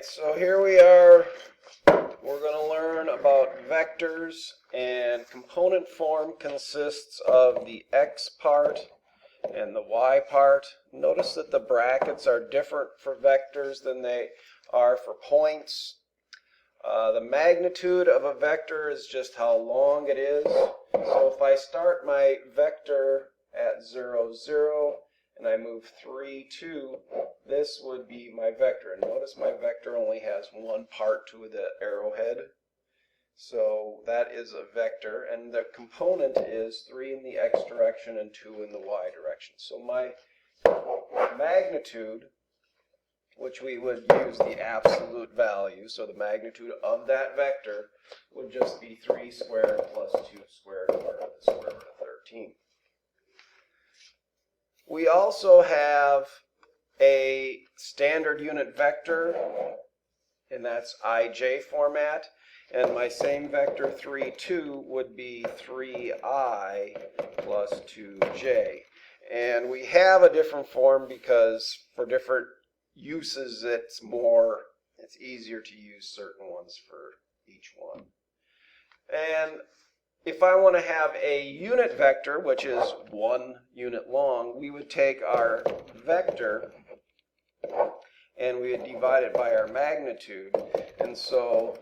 Alright, so here we are. We're going to learn about vectors, and component form consists of the x part and the y part. Notice that the brackets are different for vectors than they are for points. The magnitude of a vector is just how long it is. So if I start my vector at 0, 0, and I move 3, 2, this would be my vector. And notice my vector only has one part to the arrowhead. So that is a vector, and the component is 3 in the x direction and 2 in the y direction. So my magnitude, which we would use the absolute value, so the magnitude of that vector would just be 3 squared plus 2 squared over the square root of 13. We also have a standard unit vector, and that's ij format. And my same vector 3, 2 would be 3i plus 2j. And we have a different form because for different uses it's easier to use certain ones for each one. And if I want to have a unit vector, which is 1 unit long, we would take our vector and we would divide it by our magnitude. And so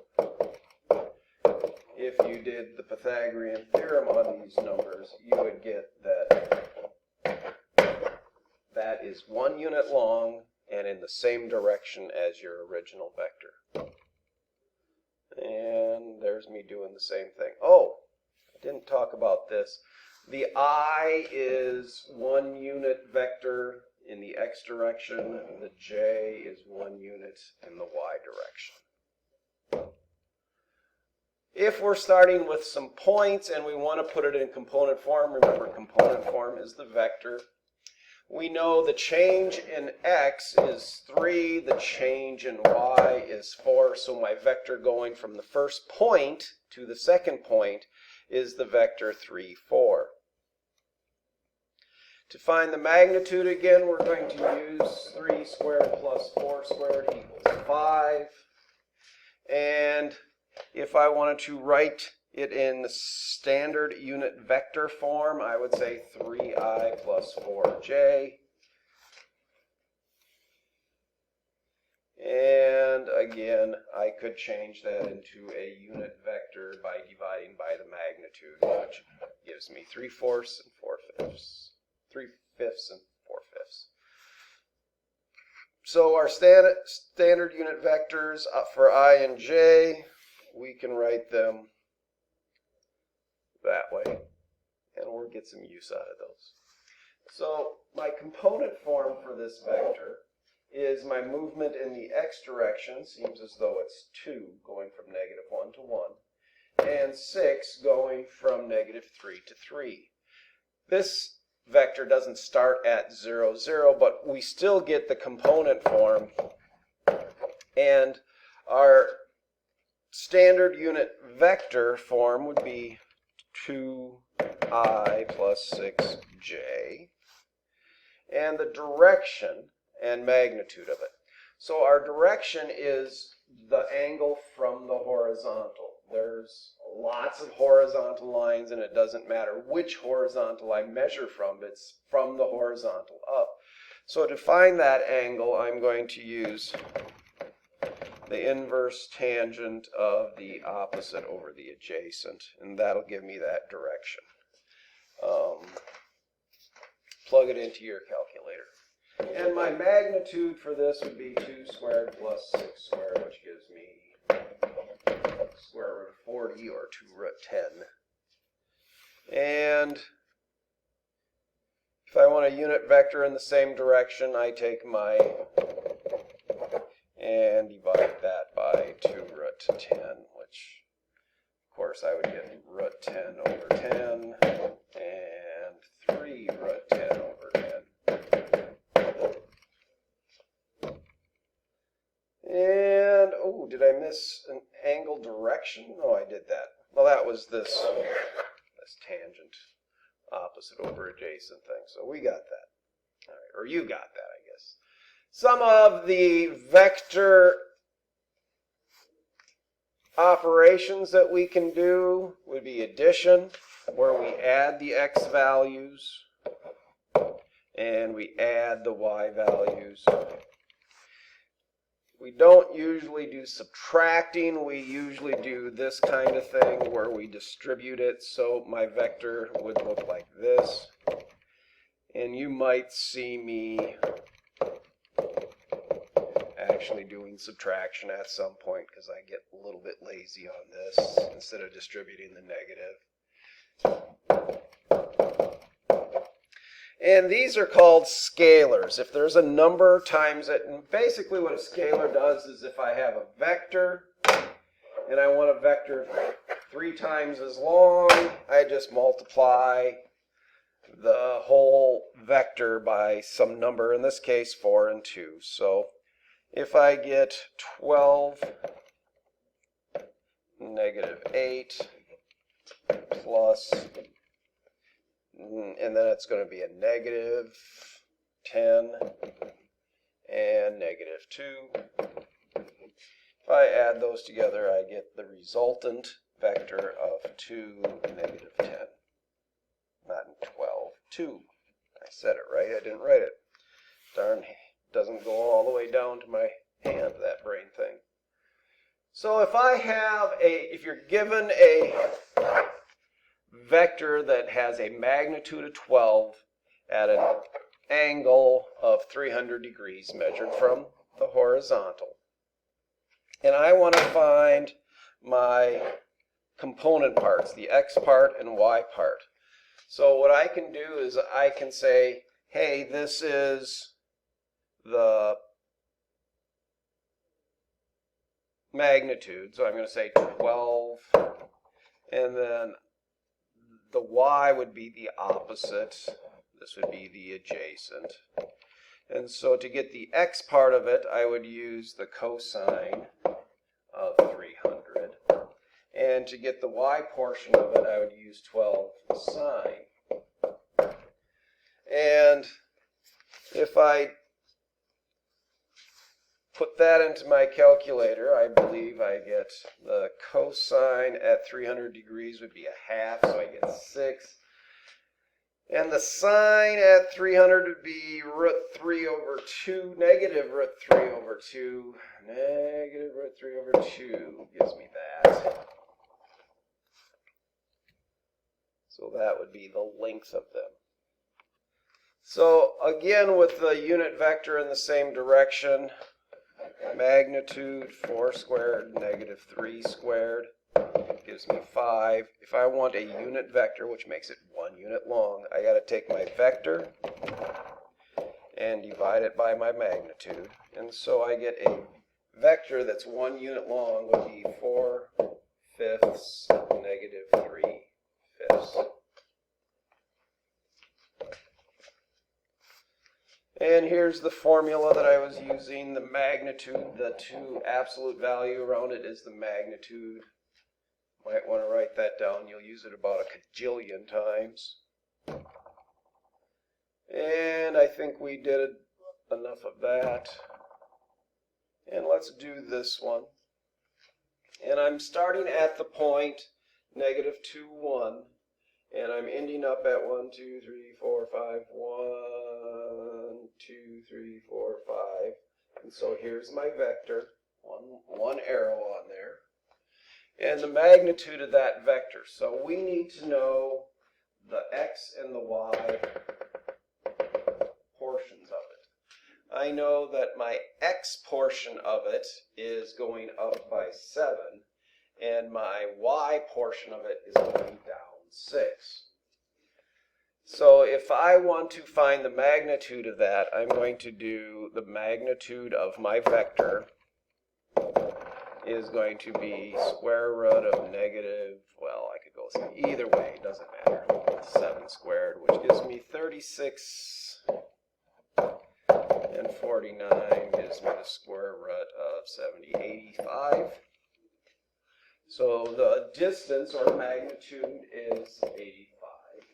if you did the Pythagorean theorem on these numbers, you would get that that is 1 unit long and in the same direction as your original vector. And there's me doing the same thing. Oh, I didn't talk about this. The I is 1 unit vector in the x direction. The j is 1 unit in the y direction. If we're starting with some points and we want to put it in component form, remember component form is the vector. We know the change in x is 3, the change in y is 4, so my vector going from the first point to the second point is the vector 3, 4. To find the magnitude again, we're going to use 3 squared plus 4 squared equals 5. And if I wanted to write it in the standard unit vector form, I would say 3i plus 4j. And again, I could change that into a unit vector by dividing by the magnitude, which gives me 3/4 and 4/5. 3/5 and 4/5. So our standard unit vectors for I and j, we can write them that way, and we'll get some use out of those. So my component form for this vector is my movement in the x direction, seems as though it's 2 going from -1 to 1, and 6 going from -3 to 3. This vector doesn't start at 0, 0, but we still get the component form, and our standard unit vector form would be 2i plus 6j, and the direction and magnitude of it. So our direction is the angle from the horizontal. There's lots of horizontal lines, and it doesn't matter which horizontal I measure from, it's from the horizontal up. So to find that angle, I'm going to use the inverse tangent of the opposite over the adjacent, and that'll give me that direction. Plug it into your calculator. And my magnitude for this would be 2 squared plus 6 squared, which gives me square root of 40, or 2 root 10. And if I want a unit vector in the same direction, I take my and divide that by 2 root 10, which of course I would get root 10 over 10 and 3 root 10 over 10. And, oh, did I miss an angle direction? No, I did that. Well, that was this tangent opposite over adjacent thing. So we got that. All right, or you got that, I guess. Some of the vector operations that we can do would be addition, where we add the x values and we add the y values. We don't usually do subtracting. We usually do this kind of thing where we distribute it. So my vector would look like this. And you might see me actually doing subtraction at some point because I get a little bit lazy on this instead of distributing the negative. And these are called scalars. If there's a number times it, and basically what a scalar does is if I have a vector and I want a vector 3 times as long, I just multiply the whole vector by some number, in this case 4 and 2. So if I get 12 negative 8 plus, and then it's going to be a negative 10 and negative 2. If I add those together, I get the resultant vector of 2, negative 10. Not 12, 2. I said it right, I didn't write it. Darn, doesn't go all the way down to my hand, that brain thing. So if I have if you're given a vector that has a magnitude of 12 at an angle of 300 degrees measured from the horizontal, and I want to find my component parts, the x part and y part. So what I can do is I can say, hey, this is the magnitude, so I'm going to say 12, and then the y would be the opposite. This would be the adjacent. And so to get the x part of it, I would use the cosine of 300. And to get the y portion of it, I would use 12 sine. And if I put that into my calculator, I believe I get the cosine at 300 degrees would be a half, so I get 6. And the sine at 300 would be root 3 over 2, negative root 3 over 2. Negative root 3 over 2 gives me that. So that would be the length of them. So again, with the unit vector in the same direction, magnitude 4 squared, negative 3 squared gives me 5. If I want a unit vector, which makes it 1 unit long, I got to take my vector and divide it by my magnitude. And so I get a vector that's 1 unit long would be 4/5, negative 3/5. And here's the formula that I was using. The magnitude, the two absolute value around it is the magnitude. Might want to write that down. You'll use it about a cajillion times. And I think we did enough of that. And let's do this one. And I'm starting at the point negative 2, 1. And I'm ending up at 1, 2, 3, 4, 5, 1, 2, 3, 4, 5. And so here's my vector, one arrow on there. And the magnitude of that vector. So we need to know the x and the y portions of it. I know that my x portion of it is going up by 7, and my y portion of it is going down 6. So if I want to find the magnitude of that, I'm going to do the magnitude of my vector is going to be square root of negative, well, I could go either way, it doesn't matter, 7 squared, which gives me 36, and 49 gives me the square root of 70, 85. So the distance or magnitude is 85.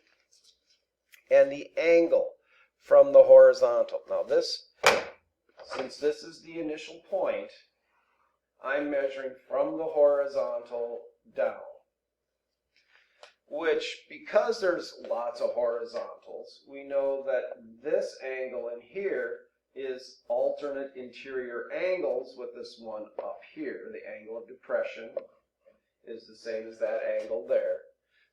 And the angle from the horizontal. Now this, since this is the initial point, I'm measuring from the horizontal down, which, because there's lots of horizontals, we know that this angle in here is alternate interior angles with this one up here. The angle of depression is the same as that angle there.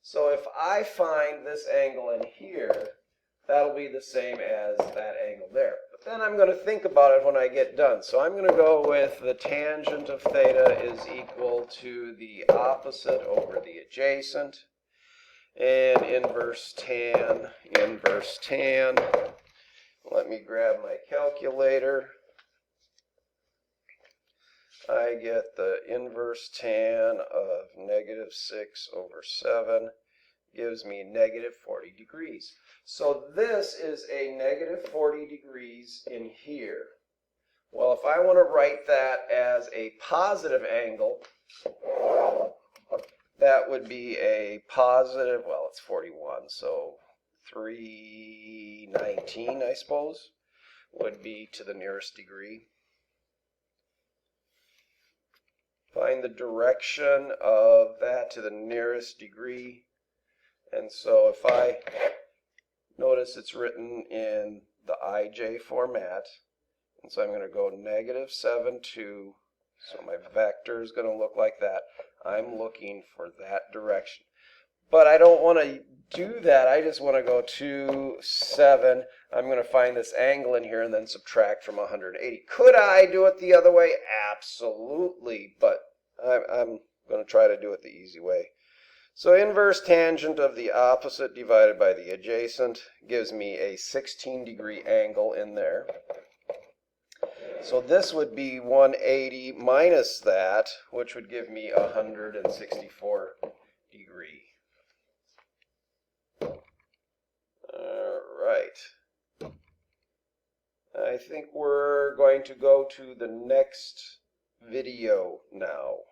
So if I find this angle in here, that'll be the same as that angle there. But then I'm going to think about it when I get done. So I'm going to go with the tangent of theta is equal to the opposite over the adjacent. And inverse tan. Let me grab my calculator. I get the inverse tan of -6/7 gives me -40 degrees. So this is a -40 degrees in here. Well, if I want to write that as a positive angle, that would be a positive, well, it's 41, so 319, I suppose, would be to the nearest degree. Find the direction of that to the nearest degree. And so if I notice it's written in the IJ format, and so I'm going to go -7, so my vector is going to look like that. I'm looking for that direction. But I don't want to do that. I just want to go 2, 7. I'm going to find this angle in here and then subtract from 180. Could I do it the other way? Absolutely. But I'm going to try to do it the easy way. So inverse tangent of the opposite divided by the adjacent gives me a 16-degree angle in there. So this would be 180 minus that, which would give me 164 degree. All right. I think we're going to go to the next video now.